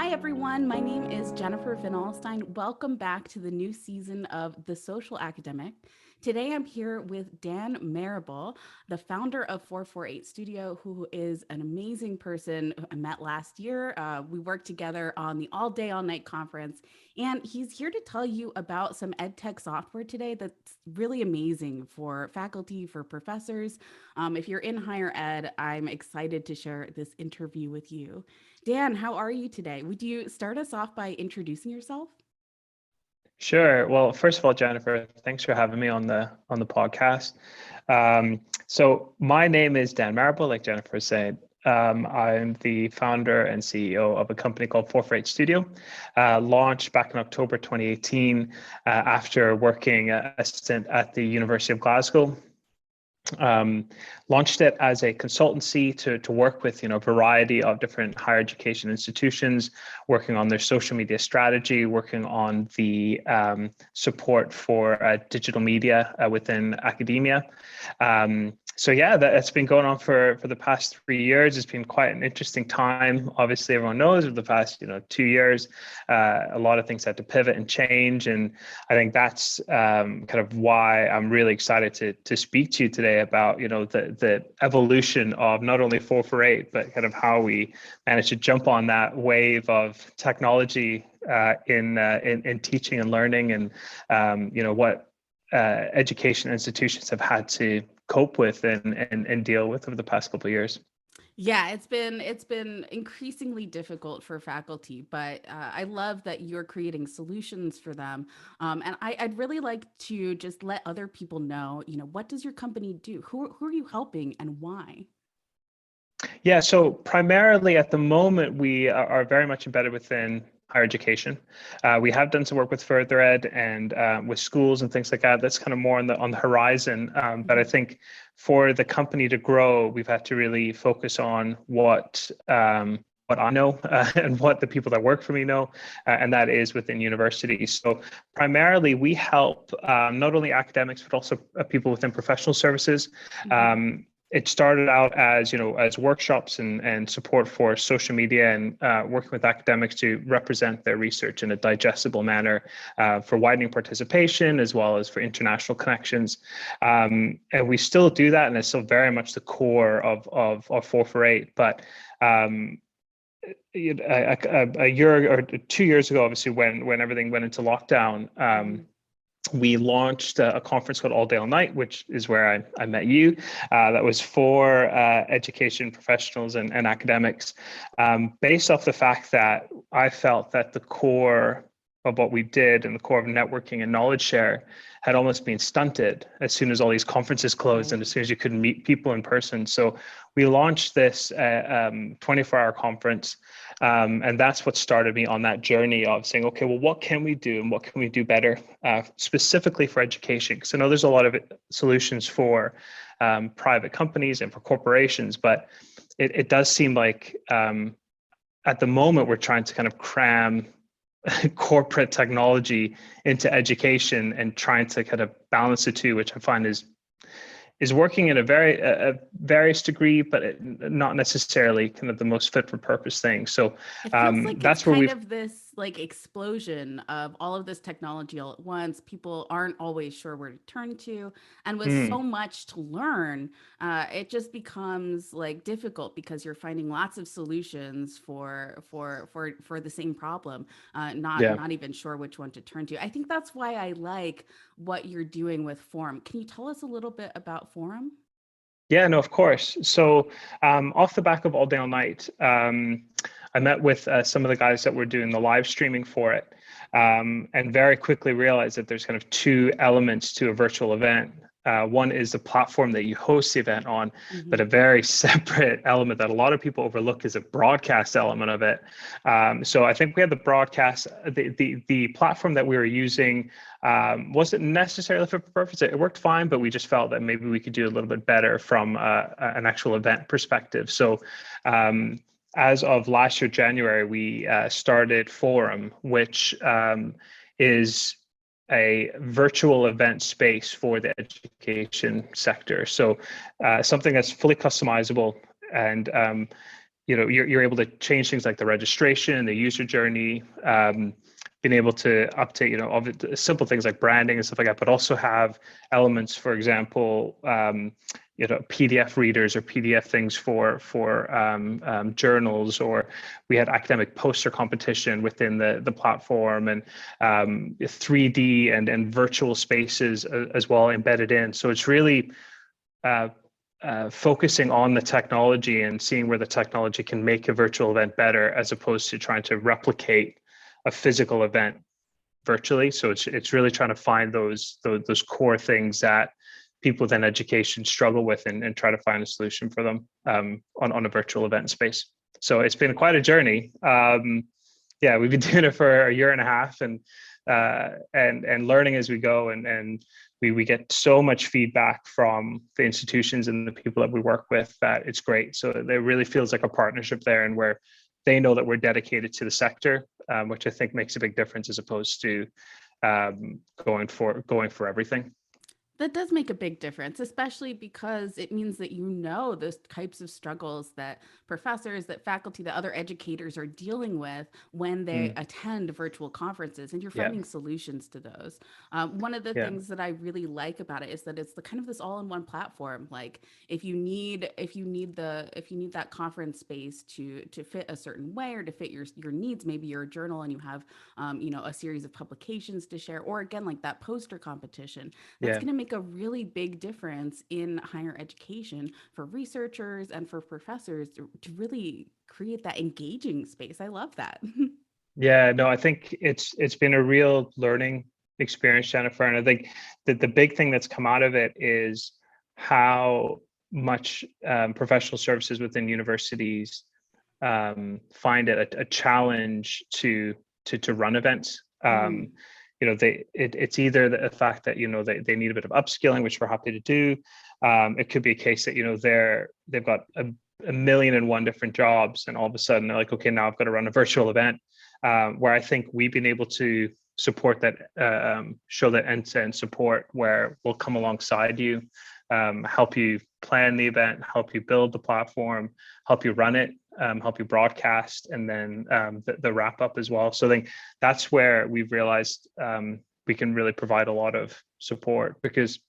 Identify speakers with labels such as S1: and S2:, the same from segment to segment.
S1: Hi, everyone. My name is Jennifer Van Alstyne. Welcome back to the new season of The Social Academic. Today, I'm here with Dan Marable, the founder of 448 Studio, who is an amazing person I met last year. We worked together on the All Day, All Night conference, and he's here to tell you about some ed tech software today that's really amazing for faculty, for professors. If you're in higher ed, I'm excited to share this interview with you. Dan, how are you today? Would you start us off by introducing yourself?
S2: Sure. Well, first of all, Jennifer, thanks for having me on the podcast. So my name is Dan Marable, like Jennifer said. I'm the founder and CEO of a company called 448 Studio, launched back in October 2018 after working a stint at the University of Glasgow. um, Launched it as a consultancy to work with a variety of different higher education institutions, working on their social media strategy, working on the support for digital media within academia. So yeah, that's been going on for the past 3 years. It's been quite an interesting time. Obviously, everyone knows over the past 2 years, a lot of things had to pivot and change, and I think that's kind of why I'm really excited to speak to you today about the evolution of not only 448 but kind of how we managed to jump on that wave of technology in teaching and learning, and what education institutions have had to cope with and deal with over the past couple of years.
S1: Yeah, it's been increasingly difficult for faculty, but I love that you're creating solutions for them. And I'd really like to just let other people know, what does your company do? Who are you helping and why?
S2: Yeah, so primarily at the moment, we are very much embedded within higher education. We have done some work with further ed and with schools and things like that. That's kind of more on the horizon. But I
S1: Mhm.
S2: think for the company to grow, we've had to really focus on what I know and what the people that work for me know, and that is within universities. So primarily, we help not only academics but also people within professional services.
S1: Mhm.
S2: It started out as workshops and support for social media and working with academics to represent their research in a digestible manner for widening participation as well as for international connections. And we still do that, and it's still very much the core of 448. But a year or 2 years ago, obviously, when everything went into lockdown,
S1: Mhm.
S2: we launched a conference called All Day All Night, which is where I met you. That was for education professionals and academics, based off the fact that I felt that the core of what we did and the core of networking and knowledge share had almost been stunted as soon as all these conferences closed and
S1: Right.
S2: as soon as you couldn't meet people in person. So we launched this 24-hour conference, and that's what started me on that journey of saying, okay, well, what can we do and what can we do better specifically for education? Because I know there's a lot of solutions for private companies and for corporations, but it does seem like at the moment we're trying to kind of cram corporate technology into education and trying to kind of balance the two, which I find is working in a various degree, but not necessarily kind of the most fit for purpose thing. So
S1: It feels like it's
S2: that's where
S1: kind
S2: we've.
S1: of this like explosion of all of this technology all at once. People aren't always sure where to turn to. And with so
S2: Mm,
S1: much to learn, it just becomes like difficult because you're finding lots of solutions for the same problem, not
S2: yeah.
S1: not even sure which one to turn to. I think that's why I like what you're doing with Forum. Can you tell us a little bit about Forum?
S2: Yeah, no, of course. So off the back of All Day All Night, I met with some of the guys that were doing the live streaming for it, and very quickly realized that there's kind of two elements to a virtual event. One is the platform that you host the event on, but a
S1: Hmm.
S2: very separate element that a lot of people overlook is a broadcast element of it. So I think we had the broadcast, the platform that we were using wasn't necessarily fit for purpose. It worked fine, but we just felt that maybe we could do a little bit better from an actual event perspective. So as of last year, January, we started Forum, which is a virtual event space for the education sector. So something that's fully customizable and you're able to change things like the registration, the user journey, being able to update, all the simple things like branding and stuff like that, but also have elements, for example, PDF readers or PDF things for journals, or we had academic poster competition within the platform, and 3D and virtual spaces as well embedded in. So it's really focusing on the technology and seeing where the technology can make a virtual event better, as opposed to trying to replicate a physical event virtually. So it's really trying to find those core things that people within education struggle with, and try to find a solution for them on a virtual event space. So it's been quite a journey. Yeah, we've been doing it for a year and a half, and learning as we go, and we get so much feedback from the institutions and the people that we work with that it's great. So it really feels like a partnership there, and where they know that we're dedicated to the sector, which I think makes a big difference, as opposed to going for everything.
S1: That does make a big difference, especially because it means that those types of struggles that professors, that faculty, that other educators are dealing with when they attend virtual conferences, and you're
S2: Yeah,
S1: finding solutions to those. One of the
S2: yeah,
S1: things that I really like about it is that it's the kind of this all-in-one platform. Like if you need that conference space to fit a certain way, or to fit your needs, maybe you're a journal and you have a series of publications to share, or again like that poster competition, that's
S2: yeah.
S1: going to make a really big difference in higher education for researchers and for professors to really create that engaging space. I love that.
S2: Yeah, no, I think it's been a real learning experience, Jennifer. And I think that the big thing that's come out of it is how much professional services within universities find it a challenge to run events.
S1: Mm,
S2: It's either the fact that they need a bit of upskilling, which we're happy to do. It could be a case that they've got a million and one different jobs, and all of a sudden they're like, okay, now I've got to run a virtual event. Where I think we've been able to support that, show that end-to-end support, where we'll come alongside you, help you plan the event, help you build the platform, help you run it, help you broadcast, and then the wrap up as well. So I think that's where we've realized we can really provide a lot of support, because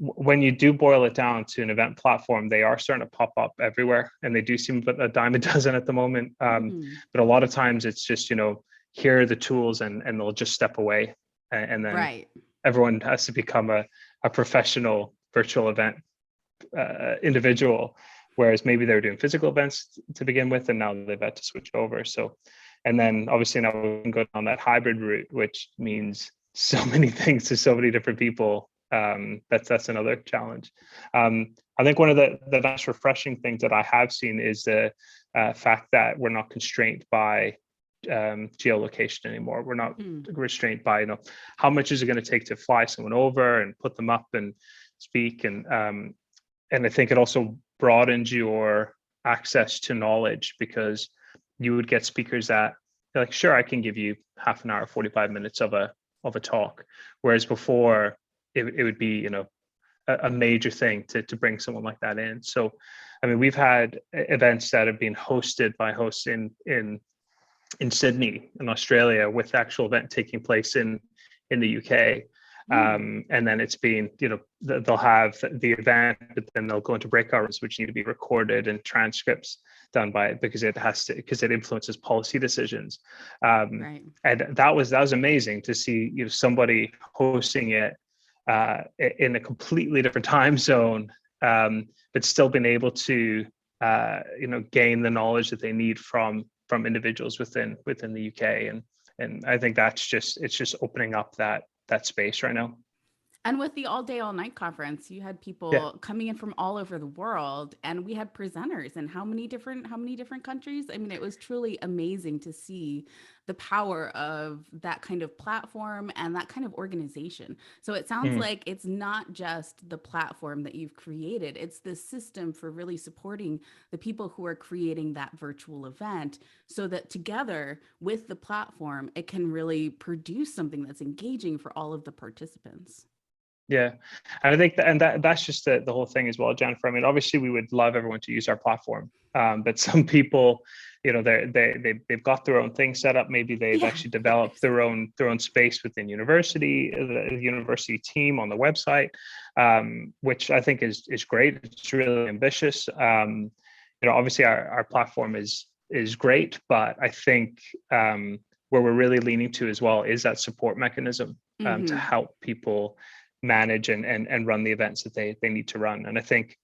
S2: when you do boil it down to an event platform, they are starting to pop up everywhere, and they do seem a dime a dozen at the moment.
S1: mm,
S2: But a lot of times it's just, here are the tools, and they'll just step away, and then
S1: right.
S2: everyone has to become a professional virtual event individual, whereas maybe they were doing physical events to begin with, and now they've had to switch over. So, and then obviously now we can go down that hybrid route, which means so many things to so many different people. That's another challenge. I think one of the nice refreshing things that I have seen is the fact that we're not constrained by geolocation anymore. We're not
S1: Mm.
S2: restrained by how much is it going to take to fly someone over and put them up and speak, and I think it also broadens your access to knowledge, because you would get speakers that they're like, sure, I can give you half an hour, 45 minutes of a talk, whereas before it would be a major thing to bring someone like that in. So I mean, we've had events that have been hosted by hosts in Sydney in Australia, with the actual event taking place in the UK.
S1: Mm.
S2: And then it's been, they'll have the event, but then they'll go into breakout rooms, which need to be recorded, and transcripts done by it, because it influences policy decisions.
S1: Right.
S2: And that was amazing to see, somebody hosting it in a completely different time zone, but still being able to, gain the knowledge that they need from individuals within the UK. And I think it's just opening up that space right now.
S1: And with the all day, all night conference, you had
S2: Yeah.
S1: people coming in from all over the world, and we had presenters in how many different countries? I mean, it was truly amazing to see the power of that kind of platform and that kind of organization. So it sounds
S2: Mm.
S1: like it's not just the platform that you've created, it's the system for really supporting the people who are creating that virtual event, so that together with the platform, it can really produce something that's engaging for all of the participants.
S2: Yeah, and I think that's just the whole thing as well, Jennifer. I mean, obviously, we would love everyone to use our platform, but some people, they've got their own thing set up. Maybe they've
S1: Yeah,
S2: actually
S1: of course.
S2: developed their own space within university, the university team on the website, which I think is great. It's really ambitious. Obviously, our platform is great, but I think where we're really leaning to as well is that support mechanism to
S1: Hmm.
S2: help people manage and run the events that they need to run. And I think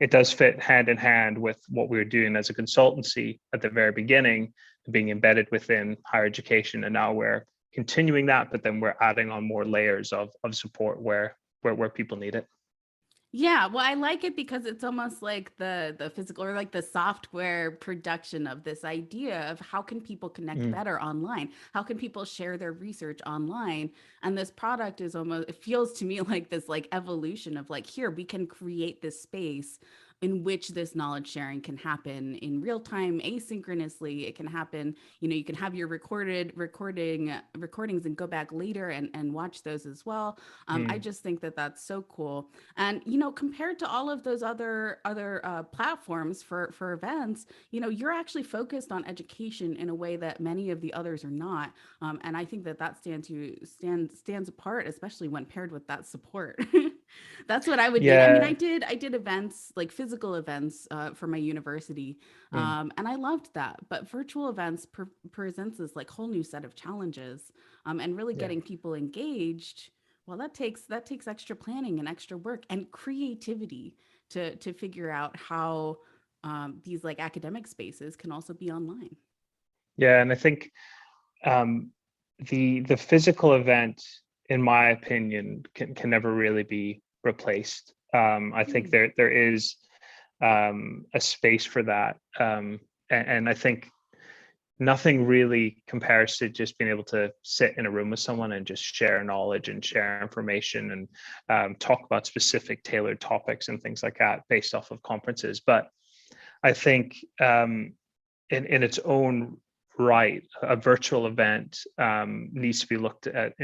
S2: it does fit hand in hand with what we were doing as a consultancy at the very beginning, being embedded within higher education. And now we're continuing that, but then we're adding on more layers of support where people need it.
S1: Yeah, well, I like it because it's almost like the physical or like the software production of this idea of how can people connect
S2: Mm,
S1: better online? How can people share their research online? And this product is almost, it feels to me like this like evolution of like, here, we can create this space in which this knowledge sharing can happen in real time, asynchronously. It can happen, you can have your recordings and go back later and watch those as well. I
S2: mm,
S1: just think that that's so cool. And compared to all of those other platforms for events, you're actually focused on education in a way that many of the others are not. And I think that that stands apart, especially when paired with that support. That's what I would need. I mean,
S2: yeah.
S1: I did events like physical events for my university,
S2: Mm,
S1: and I loved that. But virtual events presents this like whole new set of challenges, and really
S2: yeah.
S1: getting people engaged. Well, that takes extra planning and extra work and creativity to figure out how these like academic spaces can also be online.
S2: Yeah. And I think um, the physical event, in my opinion, can never really be replaced. I think
S1: Hmm.
S2: there is a space for that, and I think nothing really compares to just being able to sit in a room with someone and just share knowledge and share information and talk about specific tailored topics and things like that based off of conferences. But I think in its own right, a virtual event needs to be looked at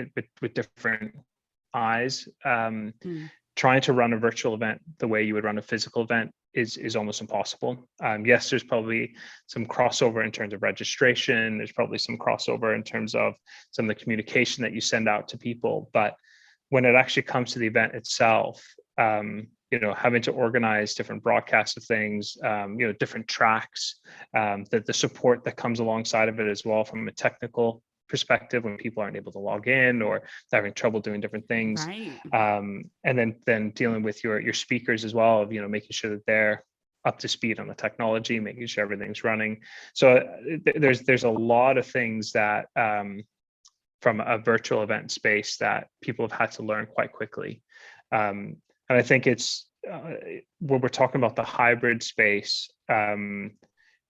S2: with different eyes.
S1: Mm.
S2: Trying to run a virtual event the way you would run a physical event is almost impossible. Yes, there's probably some crossover in terms of registration. There's probably some crossover in terms of some of the communication that you send out to people. But when it actually comes to the event itself, having to organize different broadcasts of things, different tracks, the support that comes alongside of it as well from a technical perspective when people aren't able to log in or they're having trouble doing different things,
S1: Right.
S2: and then dealing with your speakers as well, of making sure that they're up to speed on the technology, making sure everything's running. So there's a lot of things that from a virtual event space that people have had to learn quite quickly. And I think it's when we're talking about the hybrid space,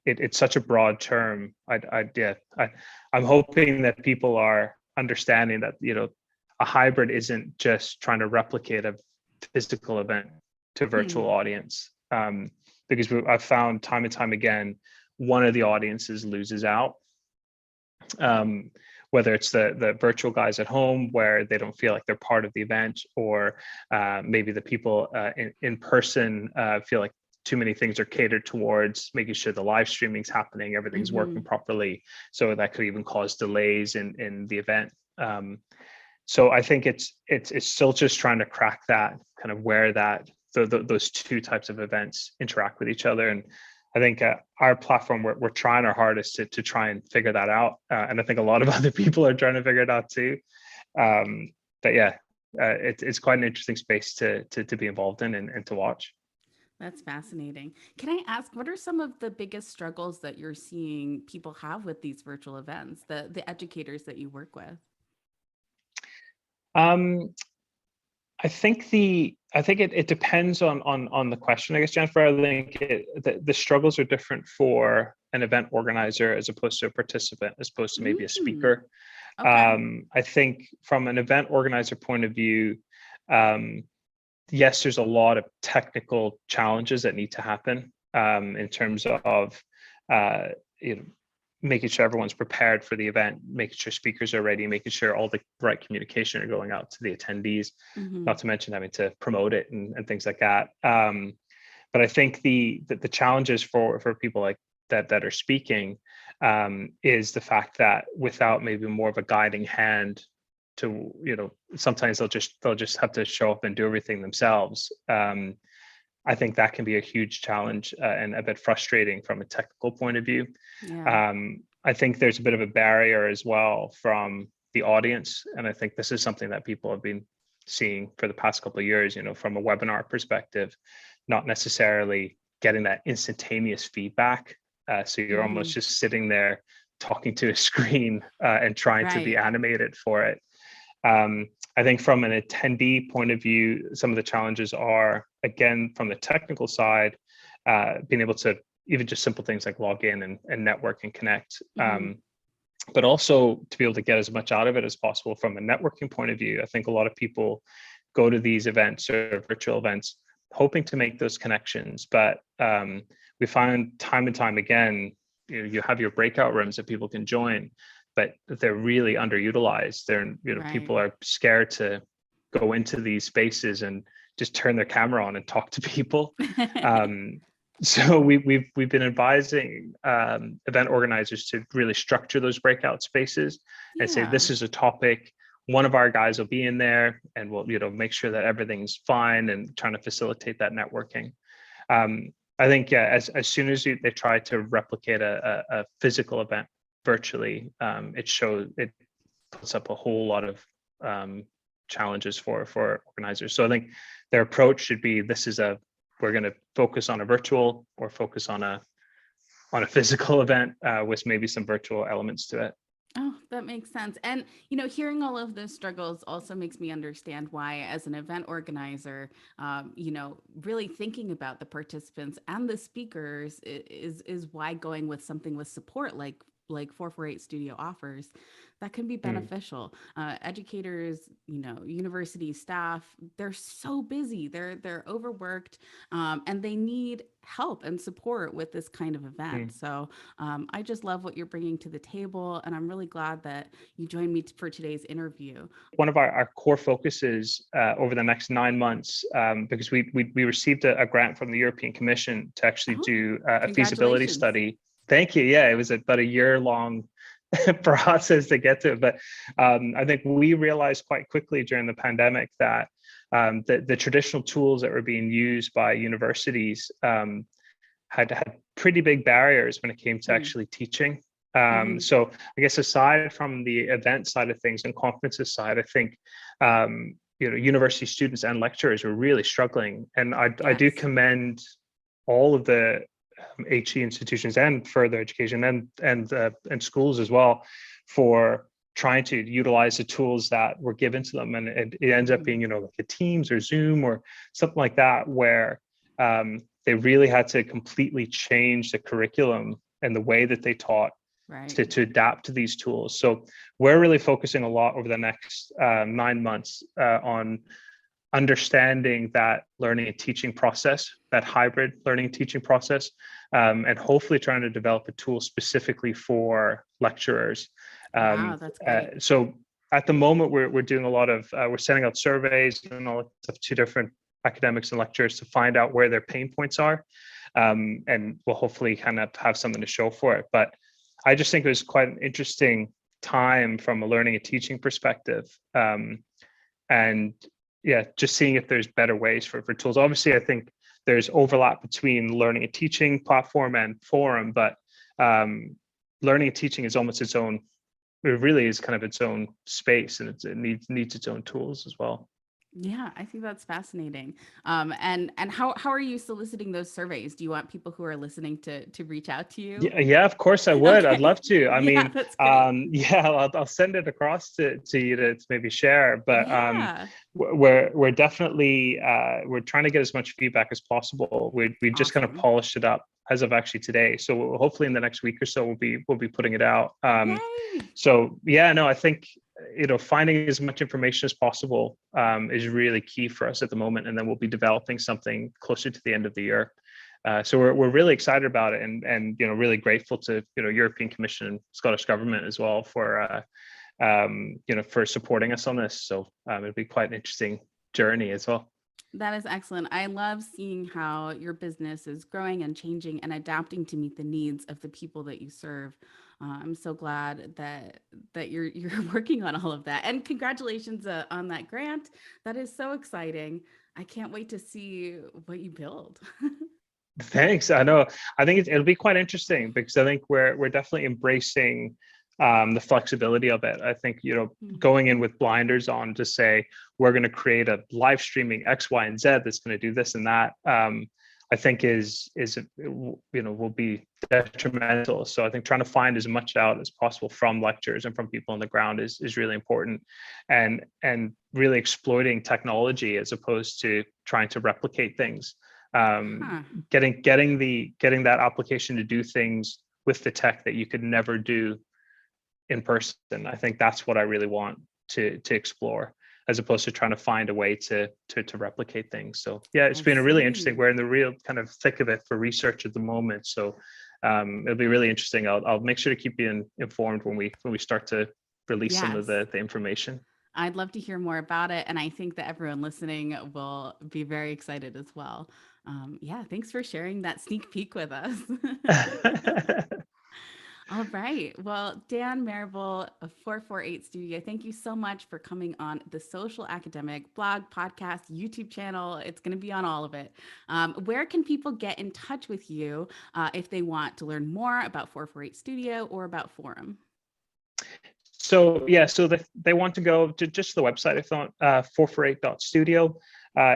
S2: it's such a broad term. I'm hoping that people are understanding that a hybrid isn't just trying to replicate a physical event to virtual
S1: Hmm.
S2: audience, because I've found time and time again one of the audiences loses out, um, whether it's the virtual guys at home where they don't feel like they're part of the event, or maybe the people in person feel like too many things are catered towards making sure the live streaming's happening, everything's working
S1: Hmm.
S2: properly. So that could even cause delays in the event. So I think it's still just trying to crack that kind of where those two types of events interact with each other. And I think our platform, we're trying our hardest to try and figure that out. And I think a lot of other people are trying to figure it out too. But yeah, it's quite an interesting space to be involved in and to watch.
S1: That's fascinating. Can I ask, what are some of the biggest struggles that you're seeing people have with these virtual events, the educators that you work with?
S2: Um, I think it depends on the question, I guess, Jennifer. I think the struggles are different for an event organizer as opposed to a participant, as opposed to maybe a
S1: Mm,
S2: speaker.
S1: okay.
S2: I think from an event organizer point of view, um, yes, there's a lot of technical challenges that need to happen in terms of uh, you know making sure everyone's prepared for the event, making sure speakers are ready, making sure all the right communication are going out to the attendees, not to mention having to promote it and things like that. But I think the challenges for people like that are speaking is the fact that without maybe more of a guiding hand to, sometimes they'll just have to show up and do everything themselves. I think that can be a huge challenge and a bit frustrating from a technical point of view.
S1: Yeah.
S2: I think there's a bit of a barrier as well from the audience, and I think this is something that people have been seeing for the past couple of years, from a webinar perspective, not necessarily getting that instantaneous feedback. So you're almost just sitting there talking to a screen and trying to be animated for it. I think from an attendee point of view, some of the challenges are, again, from the technical side, being able to even just simple things like log in and network and connect, but also to be able to get as much out of it as possible from a networking point of view. I think a lot of people go to these events or virtual events hoping to make those connections, but we find time and time again, you have your breakout rooms that people can join, but they're really underutilized. People are scared to go into these spaces and just turn their camera on and talk to people. So we've been advising event organizers to really structure those breakout spaces and say, this is a topic. One of our guys will be in there and we'll make sure that everything's fine and trying to facilitate that networking. I think as soon as they try to replicate a physical event virtually, it puts up a whole lot of challenges for organizers. So I think their approach should be, we're going to focus on a virtual or focus on a physical event with maybe some virtual elements to it.
S1: Oh, that makes sense. And, hearing all of those struggles also makes me understand why, as an event organizer, really thinking about the participants and the speakers is why going with something with support like 448 Studio offers, that can be beneficial. Educators, university staff, they're so busy, they're overworked, and they need help and support with this kind of event. So I just love what you're bringing to the table, and I'm really glad that you joined me for today's interview.
S2: One of our core focuses over the next 9 months, because we received a grant from the European Commission to actually do a feasibility study. Thank you. Yeah, it was about a year-long process to get to it. But I think we realized quite quickly during the pandemic that the traditional tools that were being used by universities had pretty big barriers when it came to actually teaching. So I guess aside from the event side of things and conferences side, I think university students and lecturers are really struggling. And I do commend all of the HE institutions and further education and schools as well for trying to utilize the tools that were given to them, and it ends up being like a Teams or Zoom or something like that, where they really had to completely change the curriculum and the way that they taught to adapt to these tools. So we're really focusing a lot over the next 9 months on understanding that learning and teaching process, that hybrid learning and teaching process, and hopefully trying to develop a tool specifically for lecturers.
S1: Wow, that's great.
S2: So at the moment, we're doing a lot of, we're sending out surveys and all that stuff to different academics and lecturers to find out where their pain points are. And we'll hopefully kind of have something to show for it. But I just think it was quite an interesting time from a learning and teaching perspective. And yeah, just seeing if there's better ways for tools. Obviously, I think there's overlap between learning and teaching platform and forum, but learning and teaching is almost its own, it really is kind of its own space, and it needs its own tools as well.
S1: Yeah, I think that's fascinating. And how are you soliciting those surveys? Do you want people who are listening to reach out to you?
S2: Yeah, of course I would. Okay. I'd love to. I mean,
S1: that's great.
S2: I'll send it across to you to maybe share. But we're definitely we're trying to get as much feedback as possible. We just kind of polished it up as of actually today. So hopefully in the next week or so we'll be putting it out. So yeah, no, I think finding as much information as possible is really key for us at the moment, and then we'll be developing something closer to the end of the year. So we're really excited about it, and really grateful to European Commission and Scottish Government as well for for supporting us on this. So it'll be quite an interesting journey as well.
S1: That is excellent. I love seeing how your business is growing and changing and adapting to meet the needs of the people that you serve. I'm so glad that you're working on all of that. And congratulations on that grant. That is so exciting. I can't wait to see what you build.
S2: Thanks. I know. I think it'll be quite interesting because I think we're definitely embracing the flexibility of it. I think going in with blinders on to say we're going to create a live streaming X, Y, and Z that's going to do this and that. I think is will be detrimental. So I think trying to find as much out as possible from lectures and from people on the ground is really important, and really exploiting technology as opposed to trying to replicate things. Getting that application to do things with the tech that you could never do in person. I think that's what I really want to explore, as opposed to trying to find a way to replicate things. So yeah, it's been a really interesting. We're in the real kind of thick of it for research at the moment. So it'll be really interesting. I'll make sure to keep you informed when we start to release some of the information.
S1: I'd love to hear more about it. And I think that everyone listening will be very excited as well. Yeah, thanks for sharing that sneak peek with us. All right. Well, Dan Marable of 448 Studio, thank you so much for coming on the Social Academic blog, podcast, YouTube channel. It's going to be on all of it. Where can people get in touch with you if they want to learn more about 448 Studio or about Forum?
S2: So yeah, so they want to go to just the website. If not, 448.studio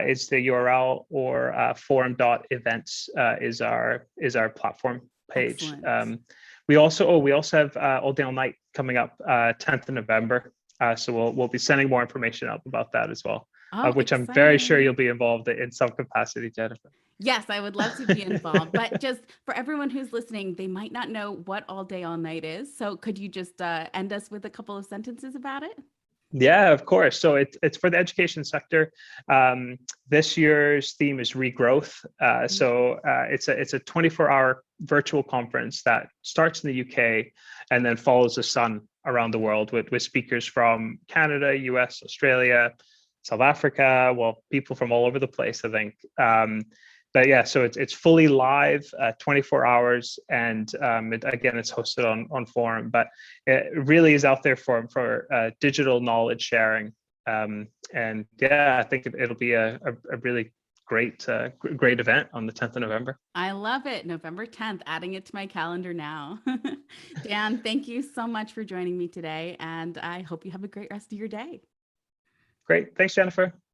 S2: is the URL, or forum.events is our platform page. We also have All Day All Night coming up 10th of November. So we'll be sending more information out about that as well, which exciting. I'm very sure you'll be involved in some capacity, Jennifer.
S1: Yes, I would love to be involved, but just for everyone who's listening, they might not know what All Day All Night is. So could you just end us with a couple of sentences about it?
S2: Yeah, of course. So it's for the education sector. This year's theme is regrowth. So it's a 24-hour virtual conference that starts in the UK and then follows the sun around the world with speakers from Canada, US, Australia, South Africa. Well, people from all over the place, I think. But yeah, so it's fully live, 24 hours, and again, it's hosted on Forum. But it really is out there for digital knowledge sharing, and yeah, I think it'll be a really great event on the 10th of November.
S1: I love it, November 10th. Adding it to my calendar now. Dan, thank you so much for joining me today, and I hope you have a great rest of your day.
S2: Great, thanks, Jennifer.